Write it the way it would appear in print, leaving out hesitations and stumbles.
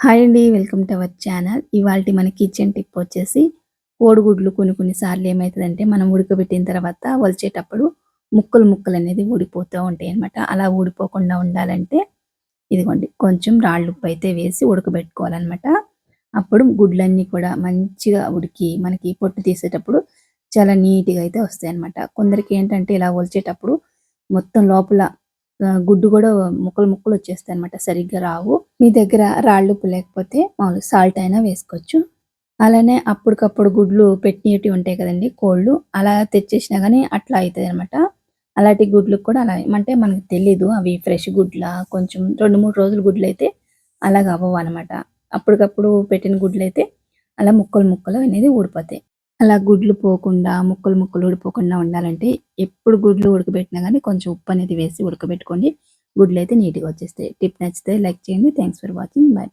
Hi అండి. Welcome to our channel. ఇవాల్టి మన కిచెన్ టిప్ వచ్చేసి కోడిగుడ్లు కొన్ని సార్లు ఏమైతదంటే మనం ఉడకబెట్టిన తర్వాత ఒలిచేటప్పుడు ముక్కలనేది ఊడిపోతూ ఉంటాయన్నమాట. అలా ఊడిపోకుండా ఉండాలంటే ఇదిగోండి కొంచెం రాళ్ళుప్పైతే వేసి ఉడకబెట్టుకోవాలన్నమాట. అప్పుడు గుడ్లన్నీ కూడా మంచిగా ఉడికి మనకి పొట్టు తీసేటప్పుడు చాలా నీట్‌గా అయితే వస్తాయన్నమాట. కొందరికి ఏంటంటే ఇలా ఒలిచేటప్పుడు మొత్తం లోపల గుడ్డు గూడా ముక్కలొచ్చేస్తాయన్నమాట. సరిగ్గా రావు. మీ దగ్గర రాళ్ళుప్పు లేకపోతే మామూలు సాల్ట్ అయినా వేసుకోవచ్చు. అలానే అప్పటికప్పుడు గుడ్లు పెట్టినటివి ఉంటాయి కదండీ కోళ్ళు. అలా తెచ్చేసినా గానీ అట్లా అయితదనమాట. అలాంటి గుడ్లుకి కూడా అలా అంటే మనకు తెలీదు అవి ఫ్రెష్ గుడ్లా, కొంచెం 2, 3 రోజుల గుడ్లయితే అలాగ అవ్వవనమాట. అప్పటికప్పుడు పెట్టిన గుడ్లయితే అలా ముక్కలు అనేది ఊడిపోతాయి. అలా గుడ్లు పోకుండా, ముక్కలు ఊడిపోకుండా ఉండాలంటే ఎప్పుడు గుడ్లు ఉడకబెట్టినా గానీ కొంచెం ఉప్పనేది వేసి ఉడకబెట్టుకోండి. గుడ్లయితే నీట్‌గా వచ్చేస్తాయి. టిప్ నచ్చితే లైక్ చేయండి. Thanks for watching. బై.